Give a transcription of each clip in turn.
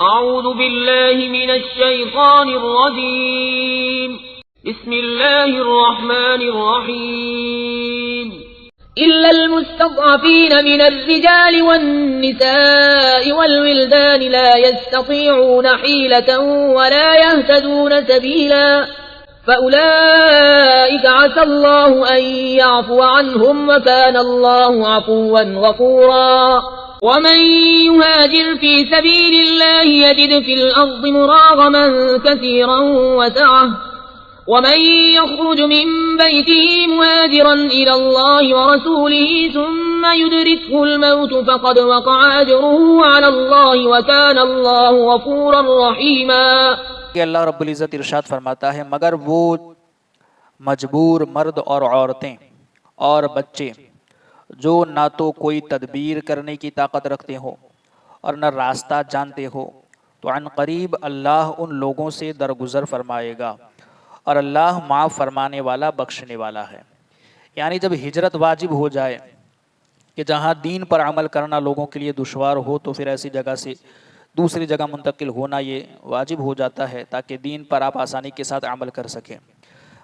أعوذ بالله من الشيطان الرجيم بسم الله الرحمن الرحيم إلا المستضعفين من الرجال والنساء والولدان لا يستطيعون حيلة ولا يهتدون سبيلا فأولئك عسى الله أن يعفو عنهم وكان الله عفوا غفورا ومن يهاجر في سبيل الله يجد في الأرض مراغما كثيرا وسعة ومن يخرج من بيته مهاجرا إلى الله ورسوله ثم يدركه الموت فقد وقع أجره على الله وكان الله غفورا رحيما۔ کہ اللہ رب العزت ارشاد فرماتا ہے مگر وہ مجبور مرد اور عورتیں اور بچے جو نہ تو کوئی تدبیر کرنے کی طاقت رکھتے ہو اور نہ راستہ جانتے ہو تو عن قریب اللہ ان لوگوں سے درگزر فرمائے گا اور اللہ معاف فرمانے والا بخشنے والا ہے۔ یعنی جب ہجرت واجب ہو جائے کہ جہاں دین پر عمل کرنا لوگوں کے لیے دشوار ہو تو پھر ایسی جگہ سے دوسری جگہ منتقل ہونا یہ واجب ہو جاتا ہے تاکہ دین پر آپ آسانی کے ساتھ عمل کر سکیں۔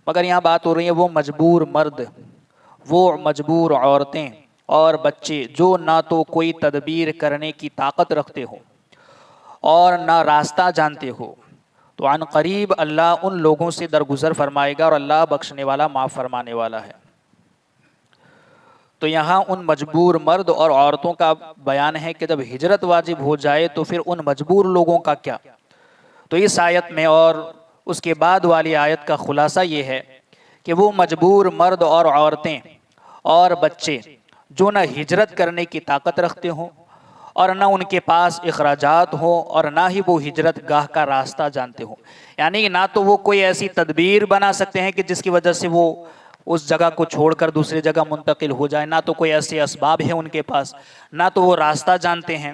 مگر یہاں بات ہو رہی ہے وہ مجبور مرد، وہ مجبور عورتیں اور بچے جو نہ تو کوئی تدبیر کرنے کی طاقت رکھتے ہو اور نہ راستہ جانتے ہو تو عن قریب اللہ ان لوگوں سے درگزر فرمائے گا اور اللہ بخشنے والا معاف فرمانے والا ہے۔ تو یہاں ان مجبور مرد اور عورتوں کا بیان ہے کہ جب ہجرت واجب ہو جائے تو پھر ان مجبور لوگوں کا کیا؟ تو اس آیت میں اور اس کے بعد والی آیت کا خلاصہ یہ ہے کہ وہ مجبور مرد اور عورتیں اور بچے جو نہ ہجرت کرنے کی طاقت رکھتے ہوں اور نہ ان کے پاس اخراجات ہوں اور نہ ہی وہ ہجرت گاہ کا راستہ جانتے ہوں، یعنی نہ تو وہ کوئی ایسی تدبیر بنا سکتے ہیں کہ جس کی وجہ سے وہ اس جگہ کو چھوڑ کر دوسری جگہ منتقل ہو جائے، نہ تو کوئی ایسے اسباب ہیں ان کے پاس، نہ تو وہ راستہ جانتے ہیں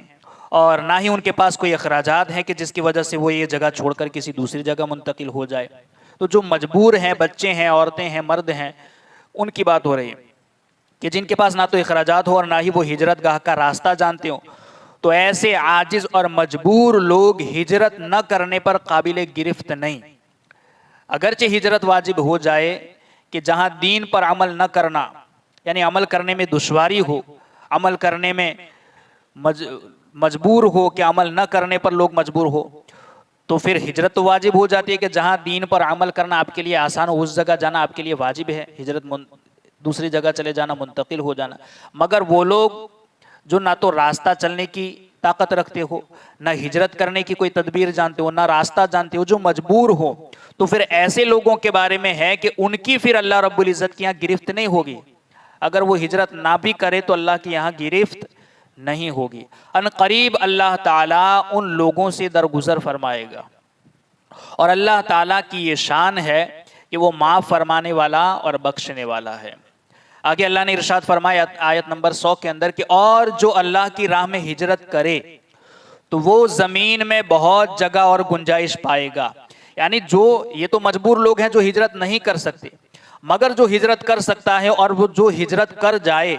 اور نہ ہی ان کے پاس کوئی اخراجات ہیں کہ جس کی وجہ سے وہ یہ جگہ چھوڑ کر کسی دوسری جگہ منتقل ہو جائے۔ تو جو مجبور ہیں، بچے ہیں، عورتیں ہیں، مرد ہیں، ان کی بات ہو رہی ہے کہ جن کے پاس نہ تو اخراجات ہو اور نہ ہی وہ ہجرت گاہ کا راستہ جانتے ہوں، تو ایسے عاجز اور مجبور لوگ ہجرت نہ کرنے پر قابل گرفت نہیں۔ اگرچہ ہجرت واجب ہو جائے کہ جہاں دین پر عمل نہ کرنا یعنی عمل کرنے میں دشواری ہو، عمل کرنے میں مجبور ہو کہ عمل نہ کرنے پر لوگ مجبور ہو، تو پھر ہجرت تو واجب ہو جاتی ہے کہ جہاں دین پر عمل کرنا آپ کے لیے آسان ہو اس جگہ جانا آپ کے لیے واجب ہے، ہجرت دوسری جگہ چلے جانا، منتقل ہو جانا۔ مگر وہ لوگ جو نہ تو راستہ چلنے کی طاقت رکھتے ہو، نہ ہجرت کرنے کی کوئی تدبیر جانتے ہو، نہ راستہ جانتے ہو، جو مجبور ہو، تو پھر ایسے لوگوں کے بارے میں ہے کہ ان کی پھر اللہ رب العزت کے یہاں گرفت نہیں ہوگی۔ اگر وہ ہجرت نہ بھی کرے تو اللہ کے یہاں گرفت نہیں ہوگی۔ ان قریب اللہ تعالیٰ ان لوگوں سے درگزر فرمائے گا اور اللہ تعالیٰ کی یہ شان ہے کہ وہ معاف فرمانے والا اور بخشنے والا ہے۔ آگے اللہ نے ارشاد فرمایا آیت نمبر 100 کے اندر کہ اور جو اللہ کی راہ میں ہجرت کرے تو وہ زمین میں بہت جگہ اور گنجائش پائے گا۔ یعنی جو یہ تو مجبور لوگ ہیں جو ہجرت نہیں کر سکتے، مگر جو ہجرت کر سکتا ہے اور وہ جو ہجرت کر جائے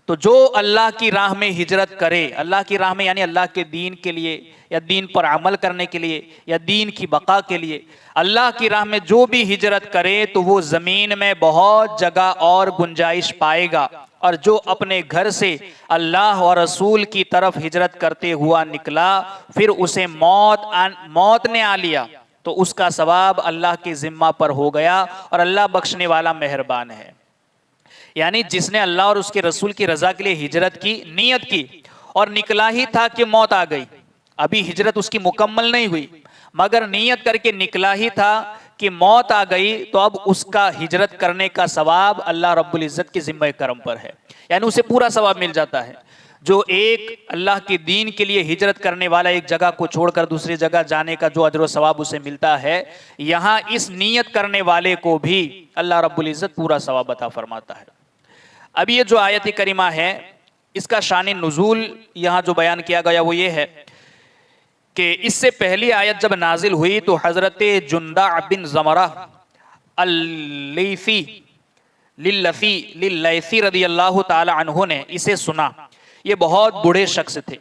تو جو اللہ کی راہ میں ہجرت کرے، اللہ کی راہ میں یعنی اللہ کے دین کے لیے یا دین پر عمل کرنے کے لیے یا دین کی بقا کے لیے اللہ کی راہ میں جو بھی ہجرت کرے تو وہ زمین میں بہت جگہ اور گنجائش پائے گا، اور جو اپنے گھر سے اللہ اور رسول کی طرف ہجرت کرتے ہوا نکلا پھر اسے موت نے آ لیا تو اس کا ثواب اللہ کے ذمہ پر ہو گیا اور اللہ بخشنے والا مہربان ہے۔ یعنی جس نے اللہ اور اس کے رسول کی رضا کے لیے ہجرت کی، نیت کی اور نکلا ہی تھا کہ موت آ گئی، ابھی ہجرت اس کی مکمل نہیں ہوئی مگر نیت کر کے نکلا ہی تھا کہ موت آ گئی، تو اب اس کا ہجرت کرنے کا ثواب اللہ رب العزت کے ذمہ کرم پر ہے، یعنی اسے پورا ثواب مل جاتا ہے۔ جو ایک اللہ کے دین کے لیے ہجرت کرنے والا ایک جگہ کو چھوڑ کر دوسری جگہ جانے کا جو اجر و ثواب اسے ملتا ہے، یہاں اس نیت کرنے والے کو بھی اللہ رب العزت پورا ثواب عطا فرماتا ہے۔ اب یہ جو آیت کریمہ ہے اس کا شان نزول یہاں جو بیان کیا گیا وہ یہ ہے کہ اس سے پہلی آیت جب نازل ہوئی تو حضرت جندع بن زمرہ اللیثی للیثی رضی اللہ تعالی عنہ نے اسے سنا. یہ بہت بوڑھے شخص تھے،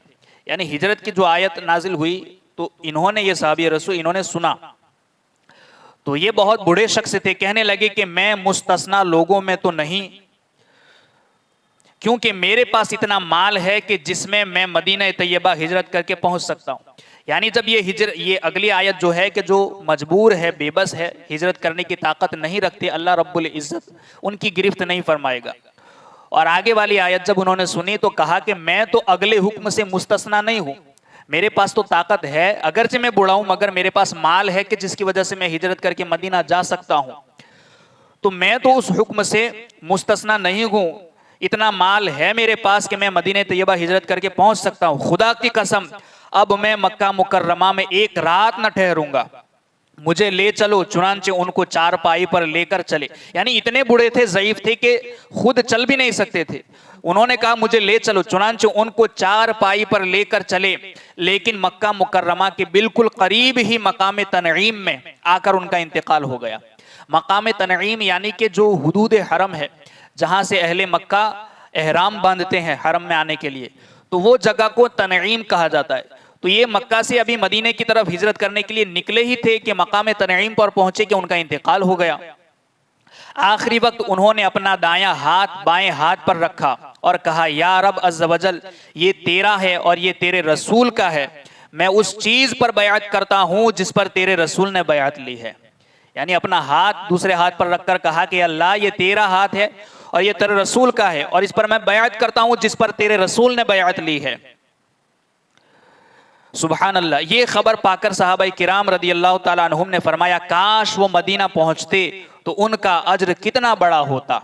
یعنی ہجرت کی جو آیت نازل ہوئی تو انہوں نے، یہ صحابی رسول، انہوں نے سنا تو یہ بہت بوڑھے شخص تھے. کہنے لگے کہ میں مستثنا لوگوں میں تو نہیں، کیونکہ میرے پاس اتنا مال ہے کہ جس میں میں مدینہ طیبہ ہجرت کر کے پہنچ سکتا ہوں. یعنی جب یہ اگلی آیت جو ہے کہ جو مجبور ہے، بے بس ہے، ہجرت کرنے کی طاقت نہیں رکھتے، اللہ رب العزت ان کی گرفت نہیں فرمائے گا. اور آگے والی آیت جب انہوں نے سنی تو کہا کہ میں تو اگلے حکم سے مستثنا نہیں ہوں، میرے پاس تو طاقت ہے، اگرچہ میں بوڑھا ہوں مگر میرے پاس مال ہے کہ جس کی وجہ سے میں ہجرت کر کے مدینہ جا سکتا ہوں. تو میں تو اس حکم سے مستثنا نہیں ہوں، اتنا مال ہے میرے پاس کہ میں مدینہ طیبہ ہجرت کر کے پہنچ سکتا ہوں. خدا کی قسم اب میں مکہ مکرمہ میں ایک رات نہ ٹھہروں گا، مجھے لے چلو. چنانچہ ان کو چارپائی پر لے کر چلے. یعنی اتنے بوڑھے تھے، ضعیف تھے کہ خود چل بھی نہیں سکتے تھے. انہوں نے کہا مجھے لے چلو. چنانچہ ان کو چارپائی پر لے کر چلے، لیکن مکہ مکرمہ کے بالکل قریب ہی مقام تنعیم میں آ کر ان کا انتقال ہو گیا. مقام تنعیم یعنی کہ جو حدود حرم ہے، جہاں سے اہل مکہ احرام باندھتے ہیں حرم میں آنے کے لیے، تو وہ جگہ کو تنعیم کہا جاتا ہے. تو یہ مکہ سے ابھی مدینے کی طرف ہجرت کرنے کے لیے نکلے ہی تھے کہ مقام تنعیم پر پہنچے کہ ان کا انتقال ہو گیا. آخری وقت انہوں نے اپنا دایاں ہاتھ بائیں ہاتھ پر رکھا اور کہا یا رب عز و جل، یہ تیرا ہے اور یہ تیرے رسول کا ہے، میں اس چیز پر بیعت کرتا ہوں جس پر تیرے رسول نے بیعت لی ہے. یعنی اپنا ہاتھ دوسرے ہاتھ پر رکھ کر کہا کہ اللہ یہ تیرا ہاتھ ہے اور یہ تیرے رسول کا ہے، اور اس پر میں بیعت کرتا ہوں جس پر تیرے رسول نے بیعت لی ہے. سبحان اللہ. یہ خبر پا کر صحابہ کرام رضی اللہ تعالیٰ عنہم نے فرمایا کاش وہ مدینہ پہنچتے تو ان کا اجر کتنا بڑا ہوتا.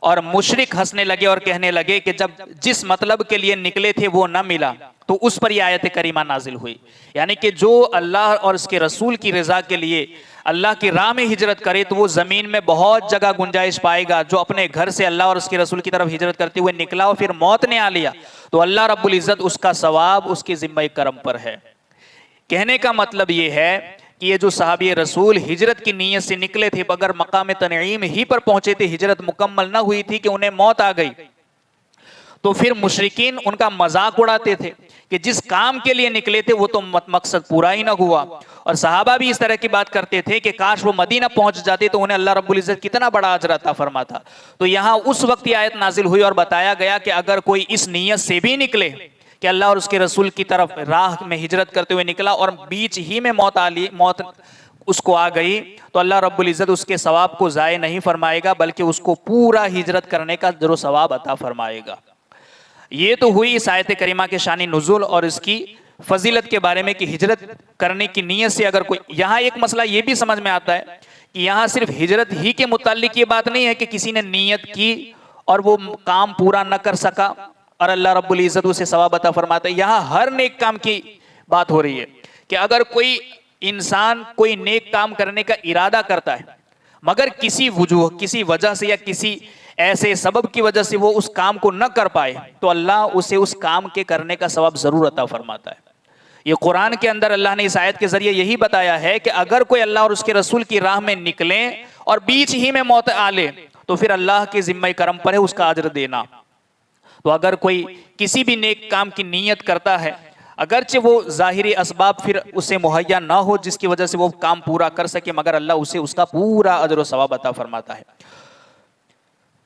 اور مشرک ہنسنے لگے اور کہنے لگے کہ جب جس مطلب کے لیے نکلے تھے وہ نہ ملا تو اس پر یہ آیت کریمہ نازل ہوئی. یعنی کہ جو اللہ اور اس کے رسول کی رضا کے لیے اللہ کی راہ میں ہجرت کرے تو وہ زمین میں بہت جگہ گنجائش پائے گا. جو اپنے گھر سے اللہ اور اس کے رسول کی طرف ہجرت کرتے ہوئے نکلا اور پھر موت نے آ لیا تو اللہ رب العزت اس کا ثواب اس کے ذمہ کرم پر ہے. کہنے کا مطلب یہ ہے کہ یہ جو صحابی رسول ہجرت کی نیت سے نکلے تھے مگر مقام تنعیم ہی پر پہنچے تھے، ہجرت مکمل نہ ہوئی تھی کہ انہیں موت آ گئی، تو پھر مشرکین ان کا مذاق اڑاتے تھے کہ جس کام کے لیے نکلے تھے وہ تو مقصد پورا ہی نہ ہوا. اور صحابہ بھی اس طرح کی بات کرتے تھے کہ کاش وہ مدینہ پہنچ جاتے تو انہیں اللہ رب العزت کتنا بڑا اجر عطا فرماتا. تو یہاں اس وقت یہ آیت نازل ہوئی اور بتایا گیا کہ اگر کوئی اس نیت سے بھی نکلے کہ اللہ اور اس کے رسول کی طرف راہ میں ہجرت کرتے ہوئے نکلا اور بیچ ہی میں موت اس کو آ گئی تو اللہ رب العزت اس کے ثواب کو ضائع نہیں فرمائے گا بلکہ اس کو پورا ہجرت کرنے کا اجر و ثواب عطا فرمائے گا. یہ تو ہوئی اس آیت کریمہ کے شان نزول اور اس کی فضیلت کے بارے میں کہ ہجرت کرنے کی نیت سے اگر کوئی. یہاں ایک مسئلہ یہ بھی سمجھ میں آتا ہے کہ یہاں صرف ہجرت ہی کے متعلق یہ بات نہیں ہے کہ کسی نے نیت کی اور وہ کام پورا نہ کر سکا اور اللہ رب العزت اسے ثواب عطا فرماتا ہے. یہاں ہر نیک کام کی بات ہو رہی ہے کہ اگر کوئی انسان کوئی نیک کام کرنے کا ارادہ کرتا ہے مگر کسی وجہ سے یا کسی ایسے سبب کی وجہ سے وہ اس کام کو نہ کر پائے تو اللہ اسے اس کام کے کرنے کا ثواب ضرور عطا فرماتا ہے. یہ قرآن کے اندر اللہ نے اس آیت کے ذریعے یہی بتایا ہے کہ اگر کوئی اللہ اور اس کے رسول کی راہ میں نکلے اور بیچ ہی میں موت آ لے تو پھر اللہ کے ذمہ کرم پر ہے اس کا اجر دینا. تو اگر کوئی کسی بھی نیک کام کی نیت کرتا ہے اگرچہ وہ ظاہری اسباب پھر اسے مہیا نہ ہو جس کی وجہ سے وہ کام پورا کر سکے مگر اللہ اسے اس کا پورا اجر و ثواب عطا فرماتا ہے.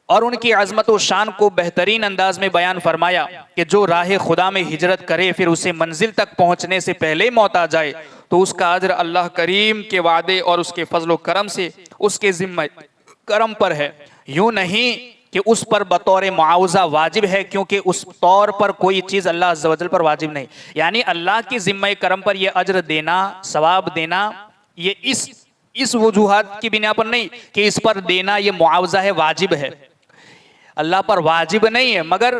اور ان کی عظمت و شان کو بہترین انداز میں بیان فرمایا کہ جو راہ خدا میں ہجرت کرے پھر اسے منزل تک پہنچنے سے پہلے موت آ جائے تو اس کا اجر اللہ کریم کے وعدے اور اس کے فضل و کرم سے اس کے ذمہ کرم پر ہے. یوں نہیں کہ اس پر بطور معاوضہ واجب ہے کیونکہ اس طور پر کوئی چیز اللہ عز و جل پر واجب نہیں. یعنی اللہ کی ذمہ کرم پر یہ اجر دینا ثواب دینا یہ اس وجوہات کی بنا پر نہیں کہ اس پر دینا یہ معاوضہ ہے واجب ہے، اللہ پر واجب نہیں ہے مگر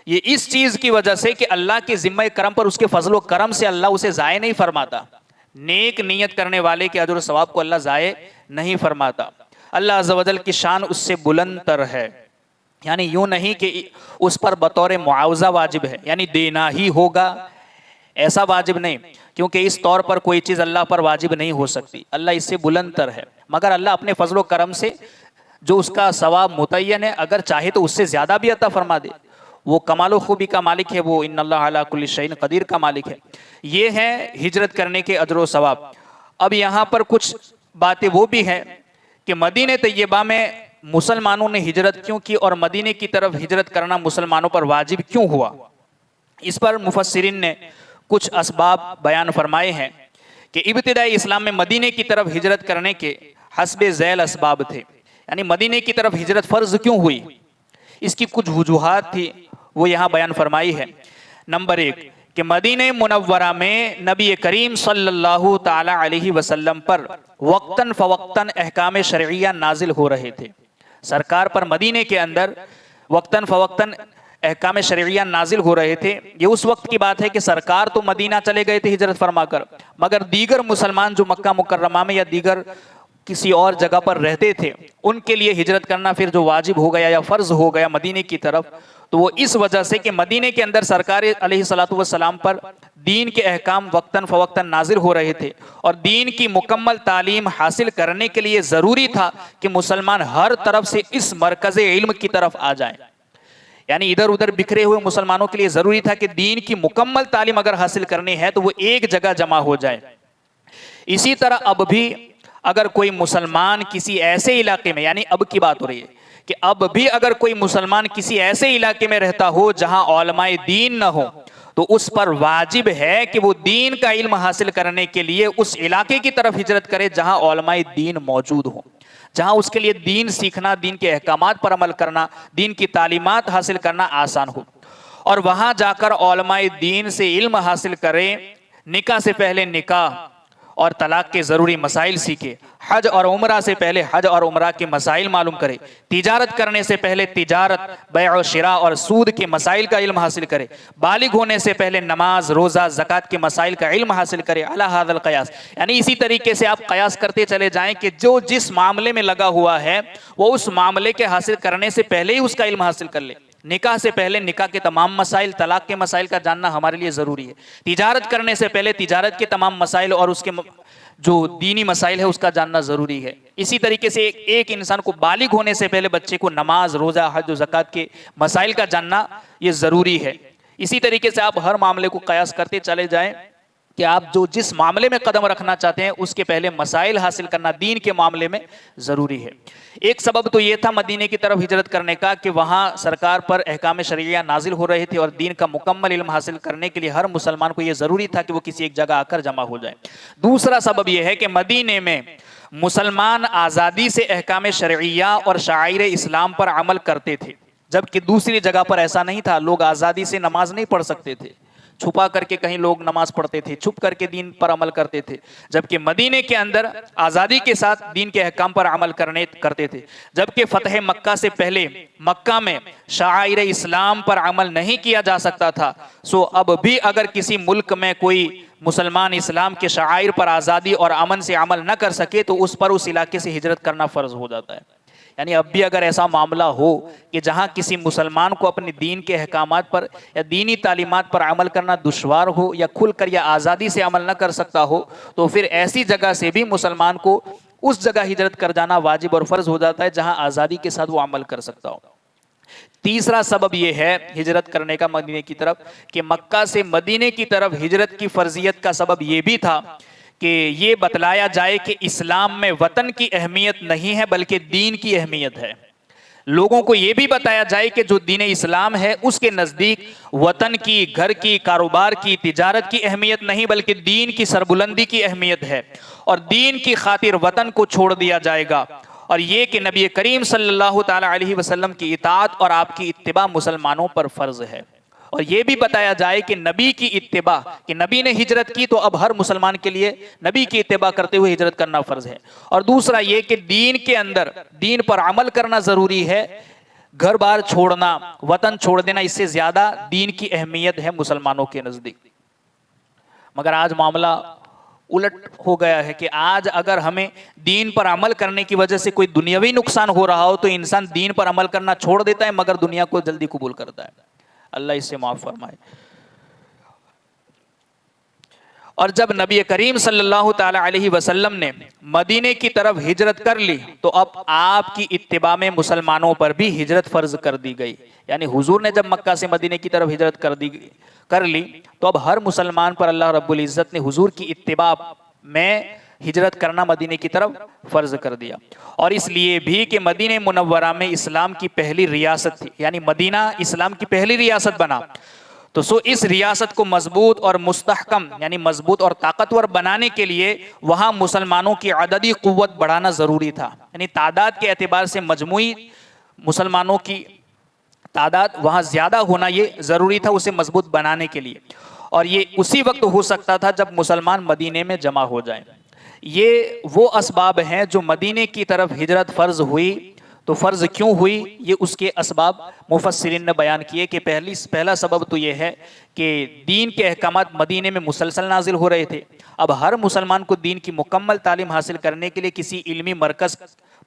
یہ اس چیز کی وجہ سے کہ اللہ کے ذمہ کرم پر اس کے فضل و کرم سے اللہ اسے ضائع نہیں فرماتا. نیک نیت کرنے والے کے اجر و ثواب کو اللہ ضائع نہیں فرماتا. اللہ عز و جل کی شان اس سے بلند تر ہے. یعنی یوں نہیں کہ اس پر بطور معاوضہ واجب ہے یعنی دینا ہی ہوگا، ایسا واجب نہیں کیونکہ اس طور پر کوئی چیز اللہ پر واجب نہیں ہو سکتی. اللہ اس سے بلند تر ہے مگر اللہ اپنے فضل و کرم سے جو اس کا ثواب متعین ہے، اگر چاہے تو اس سے زیادہ بھی عطا فرما دے. وہ کمال و خوبی کا مالک ہے، وہ ان اللہ علی کل شیء قدیر کا مالک ہے. یہ ہے ہجرت کرنے کے اجر و ثواب. اب یہاں پر کچھ باتیں وہ بھی ہیں کہ مدینہ طیبہ میں مسلمانوں نے ہجرت کیوں کی اور مدینے کی طرف ہجرت کرنا مسلمانوں پر واجب کیوں ہوا. اس پر مفسرین نے کچھ اسباب بیان فرمائے ہیں کہ ابتدائی اسلام میں مدینے کی طرف ہجرت کرنے کے حسب ذیل اسباب تھے. یعنی مدینے کی طرف ہجرت فرض کیوں ہوئی، اس کی کچھ وجوہات تھی، وہ یہاں بیان فرمائی ہے. نمبر 1 کہ مدینہ منورہ میں نبی کریم صلی اللہ تعالی علیہ وسلم پر وقتاً فوقتاً احکام شرعیہ نازل ہو رہے تھے. سرکار پر مدینے کے اندر وقتاً فوقتاً احکام شرعیہ نازل ہو رہے تھے. یہ اس وقت کی بات ہے کہ سرکار تو مدینہ چلے گئے تھے ہجرت فرما کر، مگر دیگر مسلمان جو مکہ مکرمہ میں یا دیگر کسی اور جگہ پر رہتے تھے ان کے لیے ہجرت کرنا پھر جو واجب ہو گیا یا فرض ہو گیا مدینے کی طرف، تو وہ اس وجہ سے کہ مدینے کے اندر سرکار علیہ الصلوۃ والسلام پر دین کے احکام وقتاً فوقتاً نازل ہو رہے تھے اور دین کی مکمل تعلیم حاصل کرنے کے لیے ضروری تھا کہ مسلمان ہر طرف سے اس مرکز علم کی طرف آ جائیں. یعنی ادھر ادھر بکھرے ہوئے مسلمانوں کے لیے ضروری تھا کہ دین کی مکمل تعلیم اگر حاصل کرنی ہے تو وہ ایک جگہ جمع ہو جائے. اسی طرح اب بھی اگر کوئی مسلمان کسی ایسے علاقے میں، یعنی اب کی بات ہو رہی ہے کہ اب بھی اگر کوئی مسلمان کسی ایسے علاقے میں رہتا ہو جہاں علماء دین نہ ہو تو اس پر واجب ہے کہ وہ دین کا علم حاصل کرنے کے لیے اس علاقے کی طرف ہجرت کرے جہاں علماء دین موجود ہوں، جہاں اس کے لیے دین سیکھنا، دین کے احکامات پر عمل کرنا، دین کی تعلیمات حاصل کرنا آسان ہو، اور وہاں جا کر علماء دین سے علم حاصل کرے. نکاح سے پہلے نکاح اور طلاق کے ضروری مسائل سیکھے، حج اور عمرہ سے پہلے حج اور عمرہ کے مسائل معلوم کرے، تجارت کرنے سے پہلے تجارت، بیع و شراء اور سود کے مسائل کا علم حاصل کرے، بالغ ہونے سے پہلے نماز، روزہ، زکوٰۃ کے مسائل کا علم حاصل کرے. علی ھذا القیاس، یعنی اسی طریقے سے آپ قیاس کرتے چلے جائیں کہ جو جس معاملے میں لگا ہوا ہے وہ اس معاملے کے حاصل کرنے سے پہلے ہی اس کا علم حاصل کر لے. نکاح سے پہلے نکاح کے تمام مسائل، طلاق کے مسائل کا جاننا ہمارے لیے ضروری ہے. تجارت کرنے سے پہلے تجارت کے تمام مسائل اور اس کے جو دینی مسائل ہے اس کا جاننا ضروری ہے. اسی طریقے سے ایک انسان کو بالغ ہونے سے پہلے بچے کو نماز، روزہ، حج و زکوٰۃ کے مسائل کا جاننا یہ ضروری ہے. اسی طریقے سے آپ ہر معاملے کو قیاس کرتے چلے جائیں کہ آپ جو جس معاملے میں قدم رکھنا چاہتے ہیں اس کے پہلے مسائل حاصل کرنا دین کے معاملے میں ضروری ہے. ایک سبب تو یہ تھا مدینے کی طرف ہجرت کرنے کا کہ وہاں سرکار پر احکام شرعیہ نازل ہو رہے تھے اور دین کا مکمل علم حاصل کرنے کے لیے ہر مسلمان کو یہ ضروری تھا کہ وہ کسی ایک جگہ آ کر جمع ہو جائے. دوسرا سبب یہ ہے کہ مدینے میں مسلمان آزادی سے احکام شرعیہ اور شعائر اسلام پر عمل کرتے تھے، جبکہ دوسری جگہ پر ایسا نہیں تھا. لوگ آزادی سے نماز نہیں پڑھ سکتے تھے، چھپا کر کے کہیں لوگ نماز پڑھتے تھے، چھپ کر کے دین پر عمل کرتے تھے، جبکہ مدینے کے اندر آزادی کے ساتھ دین کے احکام پر عمل کرتے تھے. جبکہ فتح مکہ سے پہلے مکہ میں شعائر اسلام پر عمل نہیں کیا جا سکتا تھا. سو اب بھی اگر کسی ملک میں کوئی مسلمان اسلام کے شعائر پر آزادی اور امن سے عمل نہ کر سکے تو اس پر اس علاقے سے ہجرت کرنا فرض ہو جاتا ہے. یعنی اب بھی اگر ایسا معاملہ ہو کہ جہاں کسی مسلمان کو اپنے دین کے احکامات پر یا دینی تعلیمات پر عمل کرنا دشوار ہو یا کھل کر یا آزادی سے عمل نہ کر سکتا ہو تو پھر ایسی جگہ سے بھی مسلمان کو اس جگہ ہجرت کر جانا واجب اور فرض ہو جاتا ہے جہاں آزادی کے ساتھ وہ عمل کر سکتا ہو. تیسرا سبب یہ ہے ہجرت کرنے کا مدینے کی طرف کہ مکہ سے مدینے کی طرف ہجرت کی فرضیت کا سبب یہ بھی تھا کہ یہ بتلایا جائے کہ اسلام میں وطن کی اہمیت نہیں ہے بلکہ دین کی اہمیت ہے. لوگوں کو یہ بھی بتایا جائے کہ جو دین اسلام ہے اس کے نزدیک وطن کی، گھر کی، کاروبار کی، تجارت کی اہمیت نہیں بلکہ دین کی سربلندی کی اہمیت ہے اور دین کی خاطر وطن کو چھوڑ دیا جائے گا. اور یہ کہ نبی کریم صلی اللہ تعالی علیہ وسلم کی اطاعت اور آپ کی اتباع مسلمانوں پر فرض ہے. اور یہ بھی بتایا جائے کہ نبی کی اتباع، کہ نبی نے ہجرت کی تو اب ہر مسلمان کے لیے نبی کی اتباع کرتے ہوئے ہجرت کرنا فرض ہے. اور دوسرا یہ کہ دین کے اندر دین پر عمل کرنا ضروری ہے. گھر بار چھوڑنا، وطن چھوڑ دینا، اس سے زیادہ دین کی اہمیت ہے مسلمانوں کے نزدیک. مگر آج معاملہ الٹ ہو گیا ہے کہ آج اگر ہمیں دین پر عمل کرنے کی وجہ سے کوئی دنیاوی نقصان ہو رہا ہو تو انسان دین پر عمل کرنا چھوڑ دیتا ہے مگر دنیا کو جلدی قبول کرتا ہے. اللہ اس سے معاف فرمائے. اور جب نبی کریم صلی اللہ تعالی علیہ وسلم نے مدینے کی طرف ہجرت کر لی تو اب آپ کی اتباع میں مسلمانوں پر بھی ہجرت فرض کر دی گئی. یعنی حضور نے جب مکہ سے مدینے کی طرف ہجرت کر لی تو اب ہر مسلمان پر اللہ رب العزت نے حضور کی اتباع میں ہجرت کرنا مدینے کی طرف فرض کر دیا. اور اس لیے بھی کہ مدینہ منورہ میں اسلام کی پہلی ریاست تھی, یعنی مدینہ اسلام کی پہلی ریاست بنا, تو اس ریاست کو مضبوط اور مستحکم یعنی مضبوط اور طاقتور بنانے کے لیے وہاں مسلمانوں کی عددی قوت بڑھانا ضروری تھا. یعنی تعداد کے اعتبار سے مجموعی مسلمانوں کی تعداد وہاں زیادہ ہونا یہ ضروری تھا اسے مضبوط بنانے کے لیے, اور یہ اسی وقت ہو سکتا تھا جب مسلمان مدینے میں جمع ہو جائیں. یہ وہ اسباب ہیں جو مدینے کی طرف ہجرت فرض ہوئی. تو فرض کیوں ہوئی, یہ اس کے اسباب مفسرین نے بیان کیے کہ پہلا سبب تو یہ ہے کہ دین کے احکامات مدینے میں مسلسل نازل ہو رہے تھے. اب ہر مسلمان کو دین کی مکمل تعلیم حاصل کرنے کے لیے کسی علمی مرکز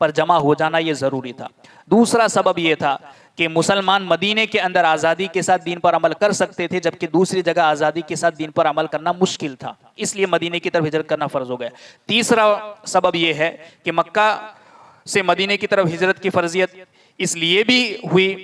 پر جمع ہو جانا یہ ضروری تھا. دوسرا سبب یہ تھا کہ مسلمان مدینے کے اندر آزادی کے ساتھ دین پر عمل کر سکتے تھے, جبکہ دوسری جگہ آزادی کے ساتھ دین پر عمل کرنا مشکل تھا, اس لیے مدینے کی طرف ہجرت کرنا فرض ہو گیا. تیسرا سبب یہ ہے کہ مکہ سے مدینے کی طرف ہجرت کی فرضیت اس لیے بھی ہوئی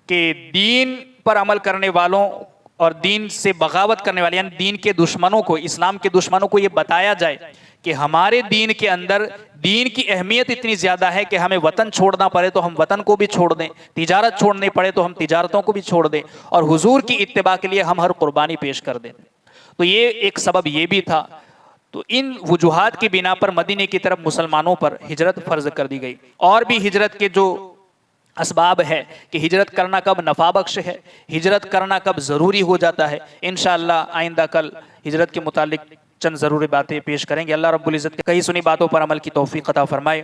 کہ دین پر عمل کرنے والوں اور دین سے بغاوت کرنے والے یعنی دین کے دشمنوں کو, اسلام کے دشمنوں کو یہ بتایا جائے کہ ہمارے دین کے اندر دین کی اہمیت اتنی زیادہ ہے کہ ہمیں وطن چھوڑنا پڑے تو ہم وطن کو بھی چھوڑ دیں, تجارت چھوڑنی پڑے تو ہم تجارتوں کو بھی چھوڑ دیں, اور حضور کی اتباع کے لیے ہم ہر قربانی پیش کر دیں. تو یہ ایک سبب یہ بھی تھا. تو ان وجوہات کی بنا پر مدینے کی طرف مسلمانوں پر ہجرت فرض کر دی گئی. اور بھی ہجرت کے جو اسباب ہے کہ ہجرت کرنا کب نفع بخش ہے, ہجرت کرنا کب ضروری ہو جاتا ہے, انشاءاللہ آئندہ کل ہجرت کے متعلق چند ضروری باتیں پیش کریں گے. اللہ رب العزت کے کئی سنی باتوں پر عمل کی توفیق عطا فرمائے.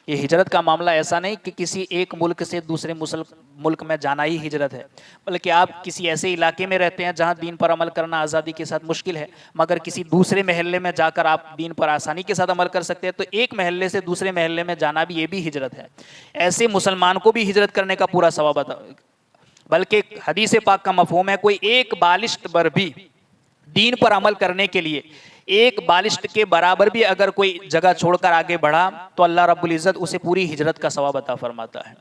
یہ ہجرت کا معاملہ ایسا نہیں کہ کسی ایک ملک سے دوسرے ملک میں جانا ہی ہجرت ہے, بلکہ آپ کسی ایسے علاقے میں رہتے ہیں جہاں دین پر عمل کرنا آزادی کے ساتھ مشکل ہے, مگر کسی دوسرے محلے میں جا کر آپ دین پر آسانی کے ساتھ عمل کر سکتے ہیں, تو ایک محلے سے دوسرے محلے میں جانا بھی یہ بھی ہجرت ہے. ایسے مسلمان کو بھی ہجرت کرنے کا پورا ثواب عطا, بلکہ حدیث پاک کا مفہوم ہے کوئی ایک بالشت پر بھی دین پر عمل کرنے کے لیے ایک بالشت کے برابر بھی اگر کوئی جگہ چھوڑ کر آگے بڑھا تو اللہ رب العزت اسے پوری ہجرت کا ثواب عطا فرماتا ہے.